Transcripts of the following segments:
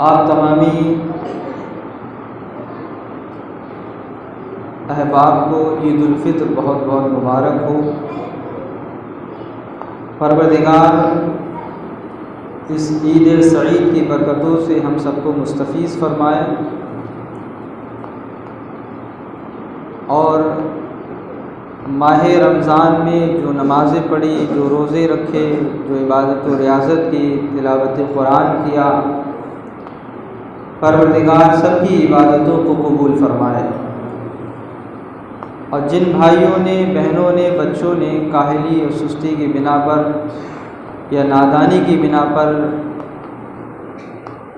आप तमामी अहबाब को ईद उल फित्र बहुत बहुत मुबारक हो। परवरदिगार इस ईद सईद की बरकतों से हम सबको मुस्तफ़ीज़ फरमाए और माह रमज़ान में जो नमाज़ें पढ़ी, जो रोज़े रखे, जो इबादत व रियाज़त की, तिलावत कुरान किया, परवरदिगार सबकी इबादतों को कबूल फरमाए। और जिन भाइयों ने, बहनों ने, बच्चों ने काहली और सुस्ती की बिना पर या नादानी की बिना पर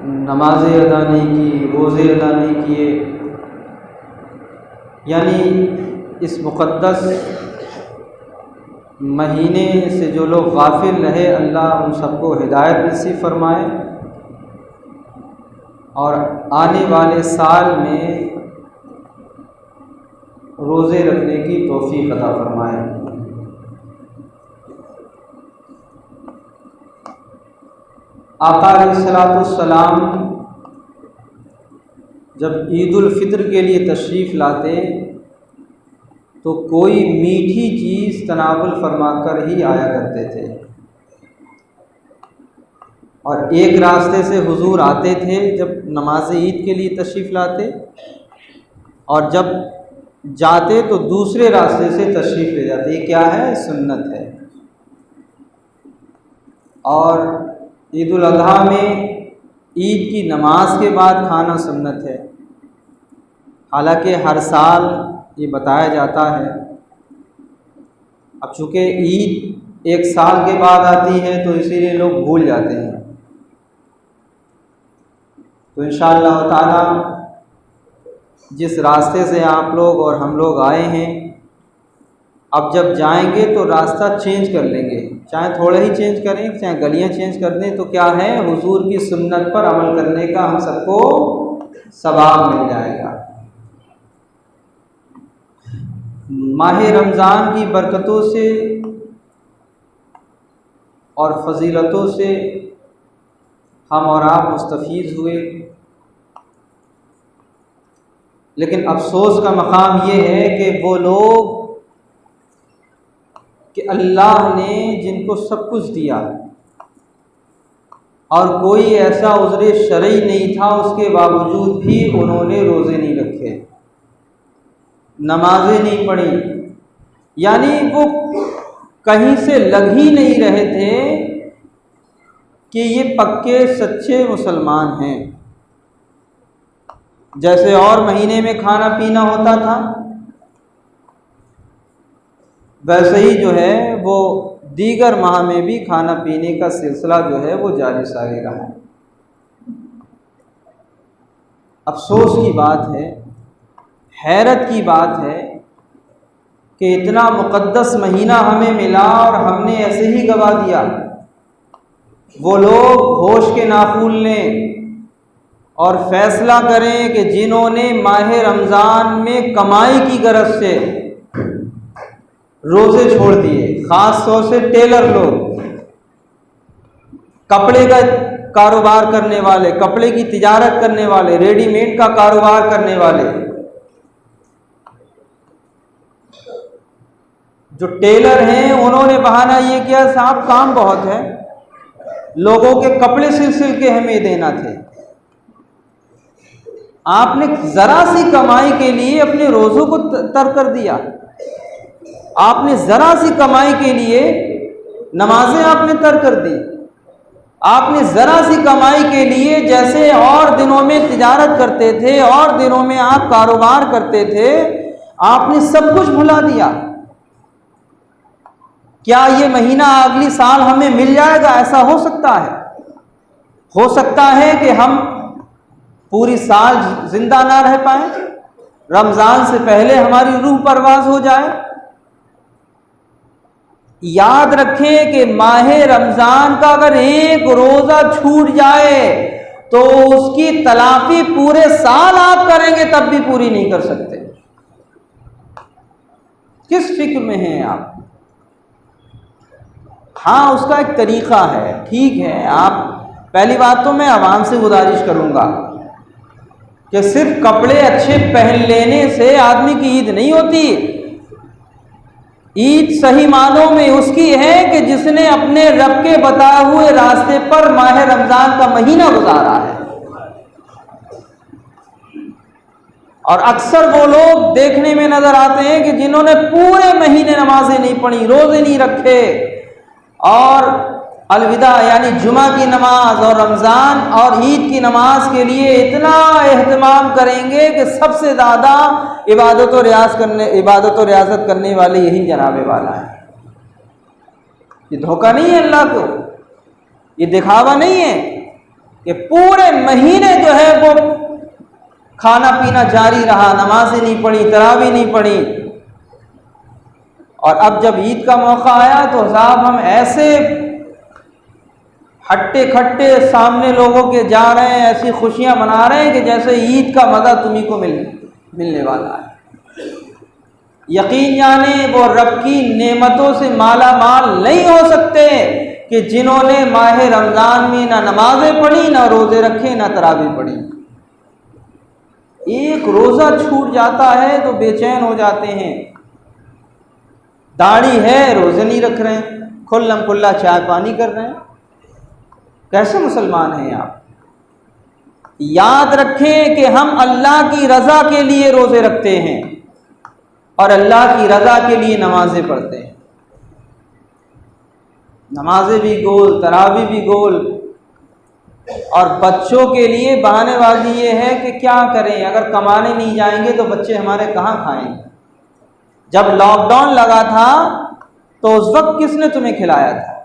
नमाज़ें अदा नहीं की, रोज़े अदा नहीं किए, यानी इस मुक़द्दस महीने से जो लोग गाफिल रहे, अल्लाह उन सबको हिदायत नसीब फरमाए और आने वाले साल में रोज़े रखने की तौफ़ीक़ अता फरमाए। आका अलैहिस्सलाम जब ईद उल फित्र के लिए तशरीफ़ लाते तो कोई मीठी चीज़ तनावुल फरमा कर ही आया करते थे। और एक रास्ते से हुजूर आते थे जब नमाज ईद के लिए तशरीफ़ लाते, और जब जाते तो दूसरे रास्ते से तशरीफ़ ले जाते। ये क्या है? सुन्नत है। और ईद उल अज़हा में ईद की नमाज के बाद खाना सुन्नत है। हालांकि हर साल ये बताया जाता है, अब चूँकि ईद एक साल के बाद आती है तो इसीलिए लोग भूल जाते हैं। तो इंशाअल्लाह ताला जिस रास्ते से आप लोग और हम लोग आए हैं, अब जब जाएंगे तो रास्ता चेंज कर लेंगे, चाहे थोड़े ही चेंज करें, चाहे गलियां चेंज कर दें, तो क्या है, हुजूर की सुन्नत पर अमल करने का हम सबको सवाब मिल जाएगा। माह रमज़ान की बरकतों से और फजीलतों से हम और आप मुस्तफ़ीज़ हुए, लेकिन अफसोस का मकाम ये है कि वो लोग कि अल्लाह ने जिनको सब कुछ दिया और कोई ऐसा उज़्र शरई नहीं था, उसके बावजूद भी उन्होंने रोज़े नहीं रखे, नमाजें नहीं पढ़ी, यानी वो कहीं से लग ही नहीं रहे थे कि ये पक्के सच्चे मुसलमान हैं। जैसे और महीने में खाना पीना होता था, वैसे ही जो है वो दीगर माह में भी खाना पीने का सिलसिला जो है वो जारी सारी रहा है। अफसोस की बात है, हैरत की बात है कि इतना मुक़द्दस महीना हमें मिला और हमने ऐसे ही गवा दिया। वो लोग होश के नाखून लें और फैसला करें कि जिन्होंने माह रमज़ान में कमाई की गरज से रोज़े छोड़ दिए, ख़ास तौर से टेलर लोग, कपड़े का कारोबार करने वाले, कपड़े की तिजारत करने वाले, रेडीमेड का कारोबार करने वाले, जो टेलर हैं, उन्होंने बहाना ये किया, साहब काम बहुत है, लोगों के कपड़े सिल के हमें देना थे। आपने ज़रा सी कमाई के लिए अपने रोज़ों को तर्क कर दिया। आपने ज़रा सी कमाई के लिए नमाजें आपने तर्क कर दी। आपने ज़रा सी कमाई के लिए, जैसे और दिनों में तिजारत करते थे, और दिनों में आप कारोबार करते थे, आपने सब कुछ भुला दिया। क्या ये महीना अगली साल हमें मिल जाएगा? ऐसा हो सकता है। हो सकता है कि हम पूरी साल जिंदा ना रह पाए, रमज़ान से पहले हमारी रूह परवाज हो जाए। याद रखें कि माह रमज़ान का अगर एक रोज़ा छूट जाए तो उसकी तलाफी पूरे साल आप करेंगे तब भी पूरी नहीं कर सकते। किस फिक्र में हैं आप? हाँ, उसका एक तरीक़ा है, ठीक है, आप पहली बात तो मैं आवाम से गुजारिश करूँगा कि सिर्फ कपड़े अच्छे पहन लेने से आदमी की ईद नहीं होती। ईद सही मानों में उसकी है कि जिसने अपने रब के बताए हुए रास्ते पर माह रमजान का महीना गुजारा है। और अक्सर वो लोग देखने में नजर आते हैं कि जिन्होंने पूरे महीने नमाजें नहीं पढ़ी, रोजे नहीं रखे, और अलविदा यानी जुमा की नमाज और रमज़ान और ईद की नमाज के लिए इतना एहतमाम करेंगे कि सबसे ज़्यादा इबादत और रियाजत करने वाले यही जनाबे वाला है। ये धोखा नहीं है अल्लाह को, ये दिखावा नहीं है कि पूरे महीने जो है वो खाना पीना जारी रहा, नमाजें नहीं पढ़ी, तरावी नहीं पढ़ी, और अब जब ईद का मौका आया तो साहब हम ऐसे हट्टे खट्टे सामने लोगों के जा रहे हैं, ऐसी खुशियां मना रहे हैं कि जैसे ईद का मज़ा तुम्ही को मिलने वाला है। यकीन जाने वो रब की नेमतों से माला माल नहीं हो सकते कि जिन्होंने माह रमज़ान में ना नमाजें पढ़ी, ना रोज़े रखे, ना तरावी पढ़ी। एक रोज़ा छूट जाता है तो बेचैन हो जाते हैं। दाढ़ी है, रोज़े नहीं रख रहे हैं, खुल्लम खुल्ला चाय पानी कर रहे हैं। कैसे मुसलमान हैं आप? याद रखें कि हम अल्लाह की रज़ा के लिए रोज़े रखते हैं और अल्लाह की रज़ा के लिए नमाजें पढ़ते हैं। नमाजें भी गोल, तरावी भी गोल। और बच्चों के लिए बहानेबाजी ये है कि क्या करें, अगर कमाने नहीं जाएंगे तो बच्चे हमारे कहाँ खाएंगे। जब लॉकडाउन लगा था तो उस वक्त किसने तुम्हें खिलाया था?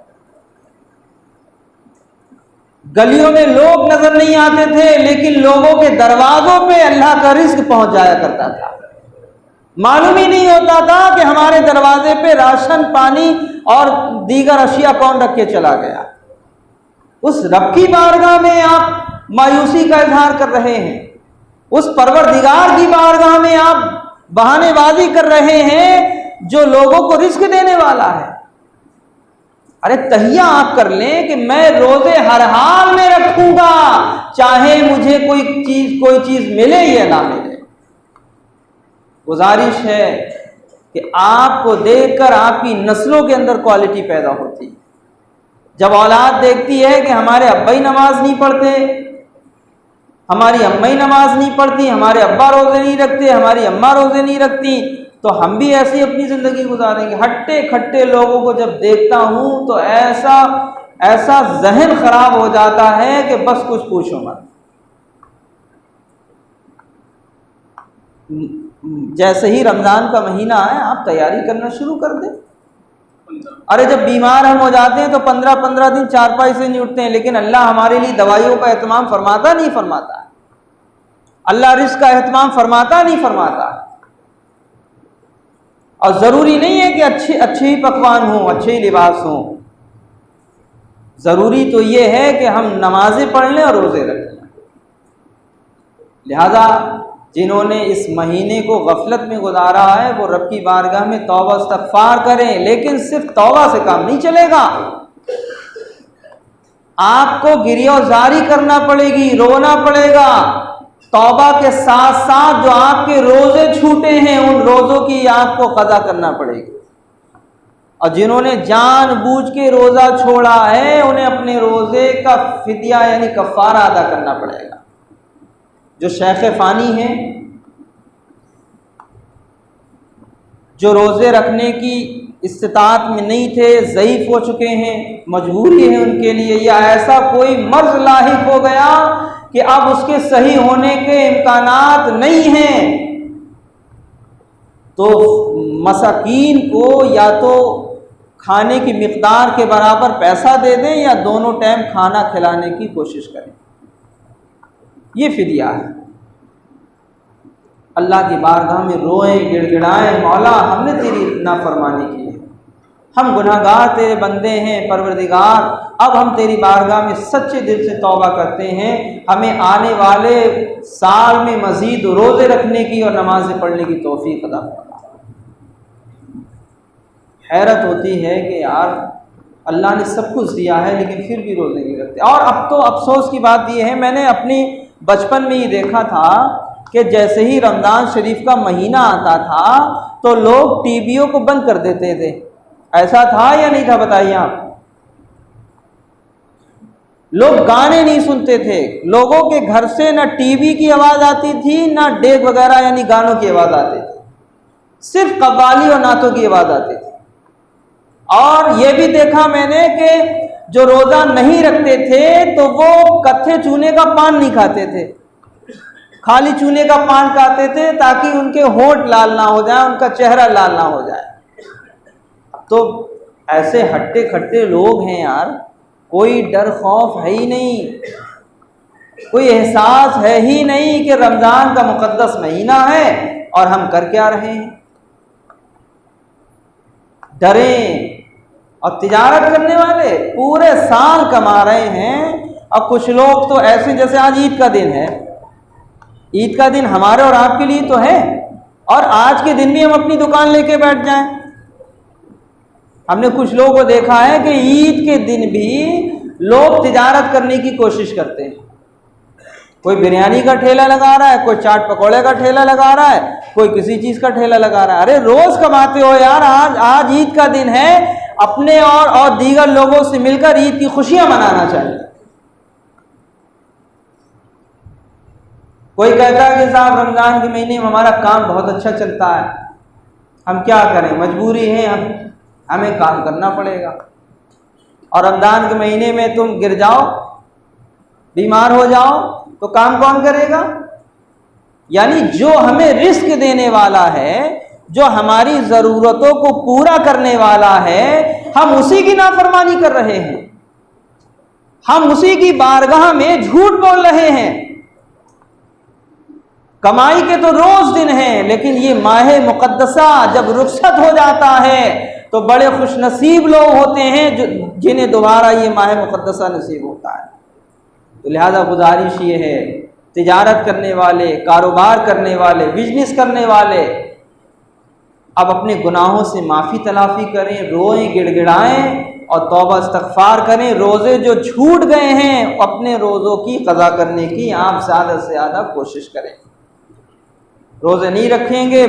गलियों में लोग नजर नहीं आते थे, लेकिन लोगों के दरवाजों पे अल्लाह का रिज्क पहुंच जाया करता था। मालूम ही नहीं होता था कि हमारे दरवाजे पे राशन, पानी और दीगर अशिया कौन रख के चला गया। उस रब की बारगाह में आप मायूसी का इजहार कर रहे हैं, उस परवरदिगार की बारगाह में आप बहानेबाजी कर रहे हैं जो लोगों को रिस्क देने वाला है। अरे तहिया आप कर लें कि मैं रोजे हर हाल में रखूंगा, चाहे मुझे कोई चीज मिले या ना मिले। गुजारिश है कि आपको देखकर आपकी नस्लों के अंदर क्वालिटी पैदा होती। जब औलाद देखती है कि हमारे अब्बा ही नमाज नहीं पढ़ते, हमारी अम्मा ही नमाज नहीं पढ़ती, हमारे अब्बा रोजे नहीं रखते, हमारी अम्मा रोजे नहीं रखती, तो हम भी ऐसी अपनी जिंदगी गुजारेंगे। हट्टे खट्टे लोगों को जब देखता हूं तो ऐसा जहन खराब हो जाता है कि बस कुछ पूछो मत। जैसे ही रमजान का महीना है आप तैयारी करना शुरू कर दें। अरे जब बीमार हम हो जाते हैं तो 15-15 दिन चारपाई से नहीं उठते हैं, लेकिन अल्लाह हमारे लिए दवाइयों का एहतमाम फरमाता नहीं फरमाता? अल्लाह रिस्क का एहतमाम फरमाता नहीं फरमाता? और जरूरी नहीं है कि अच्छे ही पकवान हों, अच्छे ही लिबास हों। जरूरी तो ये है कि हम नमाजें पढ़ लें और रोजे रख लें। लिहाजा जिन्होंने इस महीने को गफलत में गुजारा है वो रब की बारगाह में तौबा इस्तग़फ़ार करें, लेकिन सिर्फ तौबा से काम नहीं चलेगा। आपको गिरियाज़ारी करना पड़ेगी, रोना पड़ेगा। तौबा के साथ साथ जो आपके रोजे छूटे हैं उन रोजों की आपको कज़ा करना पड़ेगी। और जिन्होंने जानबूझ के रोजा छोड़ा है उन्हें अपने रोजे का फिदिया यानी कफ़ारा अदा करना पड़ेगा। जो शेख फ़ानी हैं, जो रोजे रखने की इस्तिताअत में नहीं थे, ज़ईफ़ हो चुके हैं, मजबूरी है उनके लिए, या ऐसा कोई मर्ज़ लाहिक हो गया कि अब उसके सही होने के इम्कानात नहीं हैं, तो मसाकीन को या तो खाने की मिक़दार के बराबर पैसा दे दें या दोनों टाइम खाना खिलाने की कोशिश करें। ये फिदिया है। अल्लाह की बारगाह में रोएं, गिड़गिड़ाएं, मौला हमने तेरी नाफरमानी की है, हम गुनाहगार तेरे बंदे हैं परवरदिगार, अब हम तेरी बारगाह में सच्चे दिल से तौबा करते हैं, हमें आने वाले साल में मज़ीद रोज़े रखने की और नमाज़ें पढ़ने की तौफीक अता फरमा। हैरत होती है कि यार अल्लाह ने सब कुछ दिया है लेकिन फिर भी रोज़े नहीं रखते। और अब तो अफसोस की बात यह है, मैंने अपनी बचपन में ही देखा था कि जैसे ही रमज़ान शरीफ का महीना आता था तो लोग टीवियों को बंद कर देते थे। ऐसा था या नहीं था, बताइए आप? लोग गाने नहीं सुनते थे, लोगों के घर से ना टीवी की आवाज़ आती थी ना डेक वगैरह यानी गानों की आवाज़ आती थी, सिर्फ कव्वाली और नातों की आवाज़ आती थी। और ये भी देखा मैंने कि जो रोज़ा नहीं रखते थे तो वो कत्थे चूने का पान नहीं खाते थे, खाली चूने का पान खाते थे ताकि उनके होंठ लाल ना हो जाए, उनका चेहरा लाल ना हो जाए। तो ऐसे हट्टे खट्टे लोग हैं यार, कोई डर खौफ है ही नहीं, कोई एहसास है ही नहीं कि रमज़ान का मुक़द्दस महीना है और हम कर क्या रहे हैं। डरें। और तिजारत करने वाले पूरे साल कमा रहे हैं, और कुछ लोग तो ऐसे, जैसे आज ईद का दिन है, ईद का दिन हमारे और आपके लिए तो है, और आज के दिन भी हम अपनी दुकान लेके बैठ जाएं। हमने कुछ लोगों को देखा है कि ईद के दिन भी लोग तिजारत करने की कोशिश करते हैं। कोई बिरयानी का ठेला लगा रहा है, कोई चाट पकौड़े का ठेला लगा रहा है, कोई किसी चीज़ का ठेला लगा रहा है। अरे रोज़ कमाते हो यार, आज ईद का दिन है, अपने और दीगर लोगों से मिलकर ईद की खुशियां मनाना चाहिए। कोई कहता है कि साहब रमज़ान के महीने में हमारा काम बहुत अच्छा चलता है, हम क्या करें, मजबूरी है, हमें काम करना पड़ेगा। और रमज़ान के महीने में तुम गिर जाओ, बीमार हो जाओ, तो काम कौन करेगा? यानी जो हमें रिस्क देने वाला है, जो हमारी ज़रूरतों को पूरा करने वाला है, हम उसी की नाफरमानी कर रहे हैं, हम उसी की बारगाह में झूठ बोल रहे हैं। कमाई के तो रोज दिन हैं, लेकिन ये माह मुक़द्दसा जब रुखसत हो जाता है तो बड़े खुशनसीब लोग होते हैं जिन्हें दोबारा ये माह मुक़द्दसा नसीब होता है। तो लिहाजा गुजारिश ये है, तिजारत करने वाले, कारोबार करने वाले, बिजनेस करने वाले अब अपने गुनाहों से माफ़ी तलाफ़ी करें, रोएं, गिड़गिड़ाएं और तौबा इस्तग़फ़ार करें। रोज़े जो छूट गए हैं, अपने रोज़ों की क़ज़ा करने की आप ज़्यादा से ज़्यादा कोशिश करें। रोज़े नहीं रखेंगे,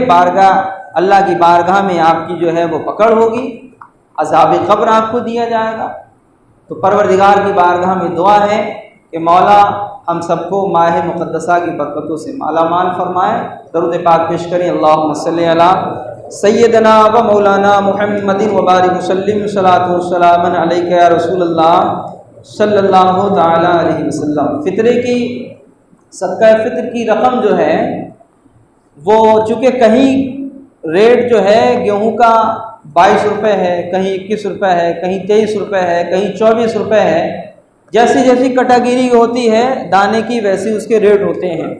अल्लाह की बारगाह में आपकी जो है वो पकड़ होगी, अज़ाब क़ब्र आपको दिया जाएगा। तो परवरदिगार की बारगाह में दुआ है कि मौला हम सबको माह मुक़द्दसा की बरकतों से माला माल फरमाए। दरूद पाक पेश करें। अल्लाहुम्मा सल्ली अला सय्यदना व मौलाना मुहम्मदिन व बारिक वसल्लिम सलातु वस्सलामन अलैका या रसूलल्लाह सल्लल्लाहु तआला अलैहि वसल्लम। फ़ित्रे की, सदका फ़ित्र की रकम जो है वो चूँकि कहीं रेट जो है गेहूं का 22 रुपये है, कहीं 21 रुपये है, कहीं 23 रुपये है, कहीं 24 रुपये है, जैसी जैसी कैटेगरी होती है दाने की वैसे उसके रेट होते हैं।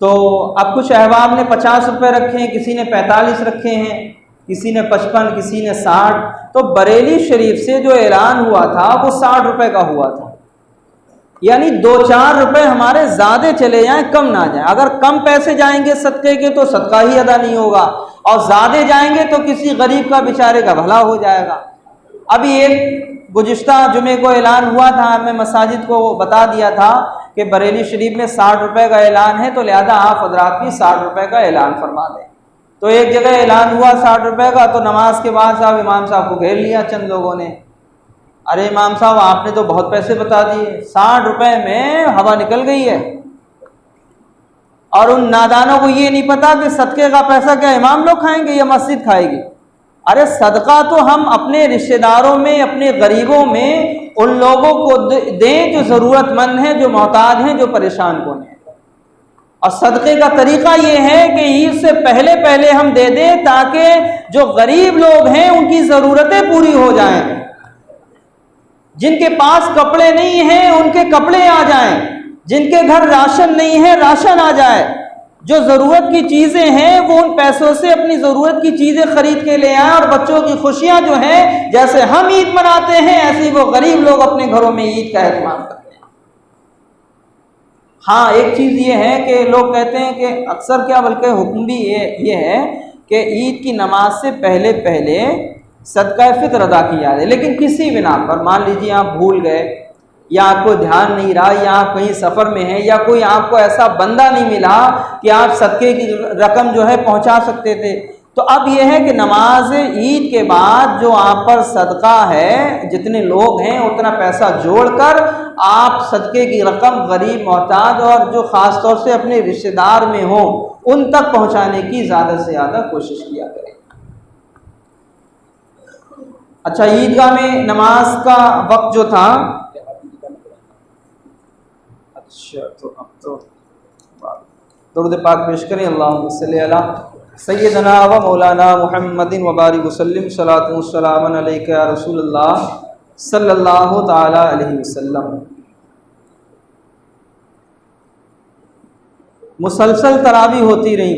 तो अब कुछ अहबाब ने 50 रुपये रखे हैं, किसी ने 45 रखे हैं, किसी ने 55, किसी ने 60। तो बरेली शरीफ से जो ऐलान हुआ था वो 60 रुपये का हुआ था, यानी 2-4 रुपये हमारे ज़्यादा चले जाएं, कम ना जाएं। अगर कम पैसे जाएंगे सदक़े के तो सदका ही अदा नहीं होगा, और ज़्यादा जाएंगे तो किसी गरीब का बेचारे का भला हो जाएगा। अभी एक गुज़िश्ता जुमे को ऐलान हुआ था, मैं मसाजिद को बता दिया था कि बरेली शरीफ में 60 रुपये का ऐलान है, तो लिहाजा आप हज़रात भी 60 रुपये का ऐलान फरमा दें। तो एक जगह ऐलान हुआ 60 रुपये का, तो नमाज के बाद साहब इमाम साहब को घेर लिया चंद लोगों ने। अरे इमाम साहब आपने तो बहुत पैसे बता दिए, 60 रुपये में हवा निकल गई है। और उन नादानों को ये नहीं पता कि सदक़े का पैसा क्या इमाम लोग खाएंगे या मस्जिद खाएगी। अरे सदका तो हम अपने रिश्तेदारों में, अपने गरीबों में उन लोगों को दें जो ज़रूरतमंद हैं, जो मोहताज हैं, जो परेशान कौन हैं। और सदक़े का तरीक़ा ये है कि ईद से पहले पहले हम दे दें ताकि जो गरीब लोग हैं उनकी ज़रूरतें पूरी हो जाएं। जिनके पास कपड़े नहीं हैं उनके कपड़े आ जाएं, जिनके घर राशन नहीं है राशन आ जाए। जो ज़रूरत की चीज़ें हैं वो उन पैसों से अपनी ज़रूरत की चीज़ें ख़रीद के ले आएँ। और बच्चों की खुशियाँ जो हैं, जैसे हम ईद मनाते हैं ऐसे वो गरीब लोग अपने घरों में ईद का एहतमाम करते हैं। हाँ, एक चीज़ ये है कि लोग कहते हैं कि अक्सर क्या, बल्कि हुक्म भी ये है कि ईद की नमाज से पहले पहले सदका फित्र अदा किया है। लेकिन किसी बिना पर, मान लीजिए आप भूल गए, या आपको ध्यान नहीं रहा, या आप कहीं सफ़र में हैं, या कोई आपको ऐसा बंदा नहीं मिला कि आप सदके की रकम जो है पहुंचा सकते थे, तो अब यह है कि नमाज ईद के बाद जो आप पर सदका है, जितने लोग हैं उतना पैसा जोड़कर आप सदके की रकम गरीब, मोहताज और जो ख़ास तौर से अपने रिश्तेदार में हो उन तक पहुंचाने की ज़्यादा से ज़्यादा कोशिश किया करें। अच्छा, ईदगाह में नमाज का वक्त जो था, अच्छा तो अब तो दुरूद पाक पेश करें। अल्लाहुम्मा सल्ली अला सय्यदना व मौलाना मुहम्मदिन व बारिक वसल्लिम सलातु व सलामन अलैका या रसूलल्लाह सल्लल्लाहु ताला अलैहि वसल्लम। मुसलसल तरावी होती रही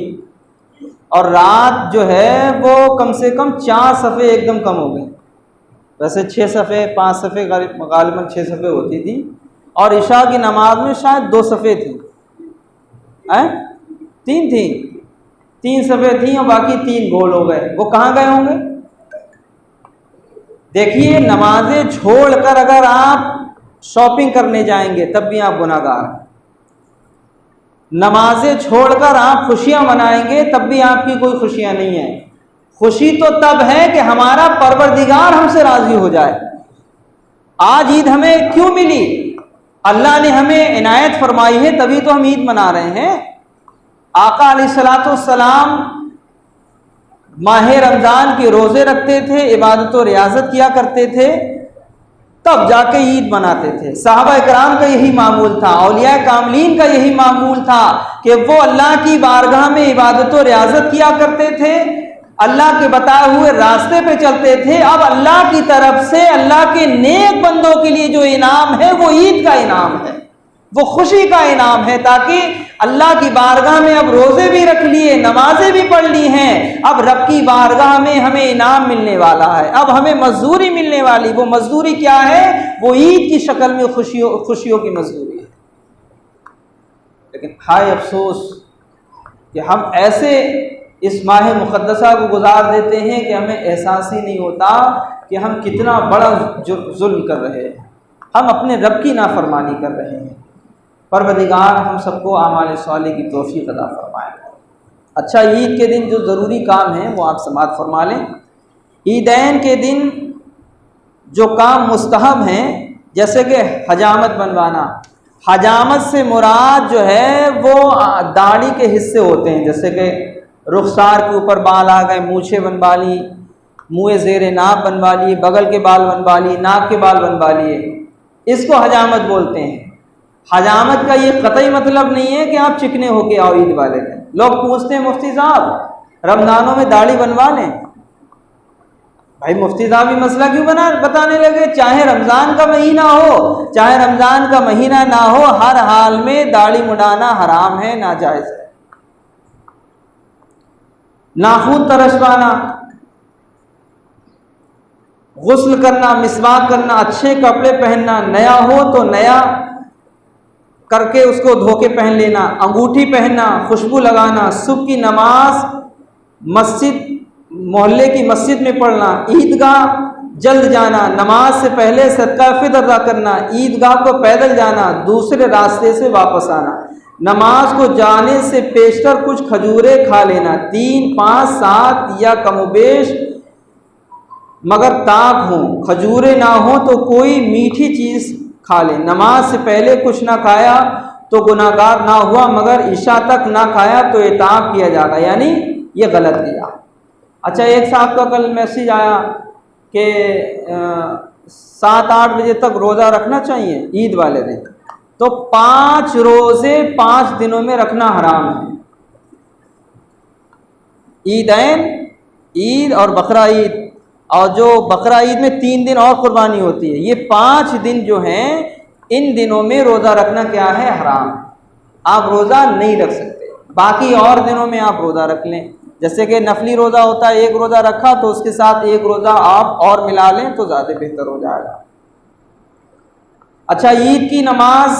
और रात जो है वो कम से कम 4 सफ़े एकदम कम हो गए। वैसे 6 सफ़े 5 सफ़े गालिबन 6 सफ़े होती थी, और इशा की नमाज में शायद 2 सफ़े थी, 3 थी, 3 सफ़े थी और बाकी 3 गोल हो गए। वो कहाँ गए होंगे? देखिए, नमाजें छोड़कर अगर आप शॉपिंग करने जाएंगे तब भी आप गुनाहगार हैं। नमाजें छोड़कर आप खुशियां मनाएंगे तब भी आपकी कोई खुशियां नहीं है। खुशी तो तब है कि हमारा परवरदिगार हमसे राजी हो जाए। आज ईद हमें क्यों मिली? अल्लाह ने हमें इनायत फरमाई है, तभी तो हम ईद मना रहे हैं। आका अलैहिस्सलातु वस्सलाम माह रमज़ान के रोज़े रखते थे, इबादत और रियाजत किया करते थे, तब जाके ईद मनाते थे। सहाबा इकराम का यही मामूल था, औलिया कामलीन का यही मामूल था कि वो अल्लाह की बारगाह में इबादत और रियाजत किया करते थे, अल्लाह के बताए हुए रास्ते पे चलते थे। अब अल्लाह की तरफ से अल्लाह के नेक बंदों के लिए जो इनाम है वो ईद का इनाम है, वो खुशी का इनाम है, ताकि अल्लाह की बारगाह में अब रोजे भी रख लिए, नमाजें भी पढ़ ली हैं, अब रब की बारगाह में हमें इनाम मिलने वाला है, अब हमें मजदूरी मिलने वाली। वो मजदूरी क्या है? वो ईद की शक्ल में खुशियों की मजदूरी है। लेकिन हाय अफसोस कि हम ऐसे इस माह मुक़द्दसा को गुजार देते हैं कि हमें एहसास ही नहीं होता कि हम कितना बड़ा जुल्म कर रहे हैं, हम अपने रब की नाफरमानी कर रहे हैं। परवरदिगार हम सबको आमाल सालिह की तौफीक अता फरमाए। अच्छा, ईद के दिन जो ज़रूरी काम है वो आप समाअत फरमा लें। ईदैन के दिन जो काम मुस्तहब हैं, जैसे कि हजामत बनवाना, हजामत से मुराद जो है वो दाढ़ी के हिस्से होते हैं, जैसे कि रुखसार के ऊपर बाल आ गए, मूछें बनवा ली, मुँह ज़ेर नाक बनवा लिए, बगल के बाल बनवा लिए, नाक के बाल बनवा लिए, इसको हजामत बोलते हैं। हजामत का ये कतई मतलब नहीं है कि आप चिकने होके आओ ईद वाले दिन। लोग पूछते हैं मुफ्ती साहब रमजानों में दाढ़ी बनवा लें। भाई मुफ्ती साहब ये मसला क्यों बताने लगे? चाहे रमजान का महीना हो चाहे रमजान का महीना ना हो, हर हाल में दाढ़ी मुड़ाना हराम है, नाजायज है। नाखून तरसवाना, गुस्ल करना, मिसवाक करना, अच्छे कपड़े पहनना, नया हो तो नया करके उसको धोके पहन लेना, अंगूठी पहनना, खुशबू लगाना, सुबह की नमाज मस्जिद मोहल्ले की मस्जिद में पढ़ना, ईदगाह जल्द जाना, नमाज से पहले सदका फितर अदा करना, ईदगाह को पैदल जाना, दूसरे रास्ते से वापस आना, नमाज को जाने से पेशतर कुछ खजूरें खा लेना, 3, 5, 7 या कमोबेश मगर ताक हो, खजूरें ना हो तो कोई मीठी चीज़ खा ले। नमाज से पहले कुछ ना खाया तो गुनाहगार ना हुआ, मगर इशा तक ना खाया तो इताब किया जाएगा, यानी ये गलत किया। अच्छा, एक साहब का कल मैसेज आया कि 7-8 बजे तक रोज़ा रखना चाहिए ईद वाले दिन, तो 5 रोज़े 5 दिनों में रखना हराम है। ईदैन, ईद और बकरा ईद, और जो बकरा ईद में 3 दिन और कुर्बानी होती है, ये 5 दिन जो हैं इन दिनों में रोज़ा रखना क्या है? हराम। आप रोज़ा नहीं रख सकते, बाकी और दिनों में आप रोज़ा रख लें। जैसे कि नफली रोज़ा होता है, एक रोज़ा रखा तो उसके साथ एक रोज़ा आप और मिला लें तो ज़्यादा बेहतर हो जाएगा। अच्छा, ईद की नमाज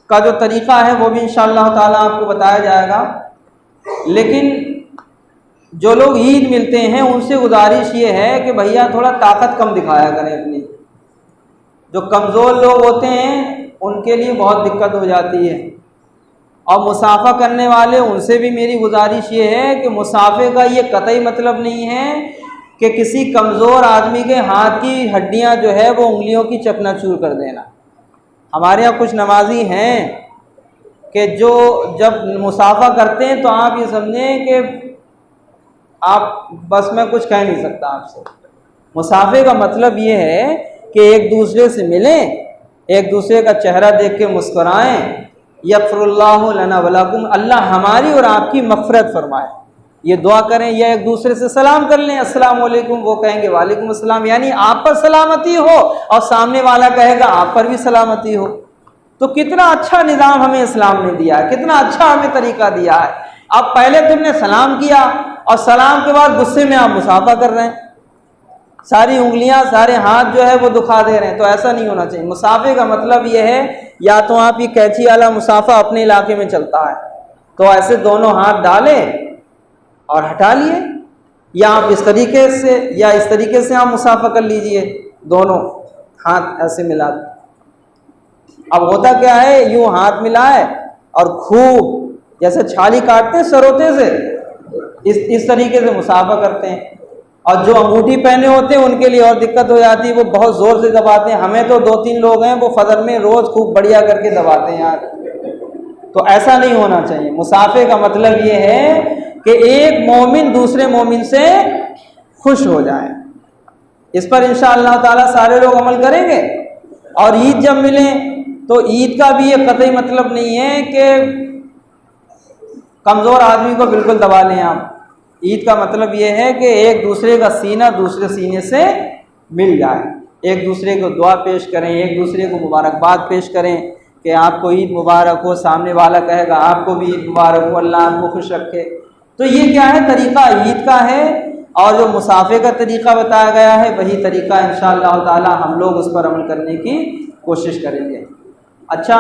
का जो तरीक़ा है वो भी इंशाअल्लाह ताला आपको बताया जाएगा, लेकिन जो लोग ईद मिलते हैं उनसे गुजारिश ये है कि भैया थोड़ा ताकत कम दिखाया करें अपनी। जो कमज़ोर लोग होते हैं उनके लिए बहुत दिक्कत हो जाती है। और मुसाफ़ा करने वाले उनसे भी मेरी गुजारिश ये है कि मुसाफ़े का ये कतई मतलब नहीं है कि किसी कमज़ोर आदमी के हाथ की हड्डियां जो है वो उंगलियों की चकनाचूर कर देना। हमारे यहाँ कुछ नमाजी हैं कि जो जब मुसाफ़ा करते हैं तो आप ये समझें कि आप बस मैं कुछ कह नहीं सकता आपसे। मुसाफ़े का मतलब ये है कि एक दूसरे से मिलें, एक दूसरे का चेहरा देख के मुस्कुराएं। यग़फ़िरुल्लाहु लना वलकुम, अल्लाह हमारी और आपकी मग़फ़िरत फरमाए, ये दुआ करें। या एक दूसरे से सलाम कर लें, अस्सलाम वालेकुम, वो कहेंगे वालेकुम अस्सलाम, यानी आप पर सलामती हो और सामने वाला कहेगा आप पर भी सलामती हो। तो कितना अच्छा निज़ाम हमें इस्लाम ने दिया है, कितना अच्छा हमें तरीका दिया है। अब पहले तुमने सलाम किया और सलाम के बाद गुस्से में आप मुसाफ़ा कर रहे हैं, सारी उंगलियां सारे हाथ जो है वो दुखा दे रहे हैं। तो ऐसा नहीं होना चाहिए। मुसाफ़े का मतलब ये है, या तो आप ये कैंची वाला मुसाफ़ा अपने इलाके में चलता है तो ऐसे दोनों हाथ डालें और हटा लिए, या आप इस तरीके से या इस तरीके से आप मुसाफ़ा कर लीजिए, दोनों हाथ ऐसे मिला। अब होता क्या है, यूं हाथ मिलाए और खूब जैसे छाली काटते हैं सरोते से, इस तरीके से मुसाफ़ा करते हैं। और जो अंगूठी पहने होते हैं उनके लिए और दिक्कत हो जाती है, वो बहुत ज़ोर से दबाते हैं। हमें तो 2-3 लोग हैं वो फजर में रोज़ खूब बढ़िया करके दबाते हैं यार। तो ऐसा नहीं होना चाहिए। मुसाफ़े का मतलब ये है कि एक मोमिन दूसरे मोमिन से खुश हो जाए। इस पर इंशाअल्लाह ताला सारे लोग अमल करेंगे। और ईद जब मिले तो ईद का भी ये कतई मतलब नहीं है कि कमज़ोर आदमी को बिल्कुल दबा लें आप। ईद का मतलब ये है कि एक दूसरे का सीना दूसरे सीने से मिल जाए, एक दूसरे को दुआ पेश करें, एक दूसरे को मुबारकबाद पेश करें कि आपको ईद मुबारक हो। सामने वाला कहेगा आपको भी ईद मुबारक हो, अल्लाह आपको खुश रखे। तो ये क्या है, तरीक़ा ईद का है। और जो मुसाफ़े का तरीक़ा बताया गया है वही तरीक़ा इंशाअल्लाह ताला हम लोग उस पर अमल करने की कोशिश करेंगे। अच्छा,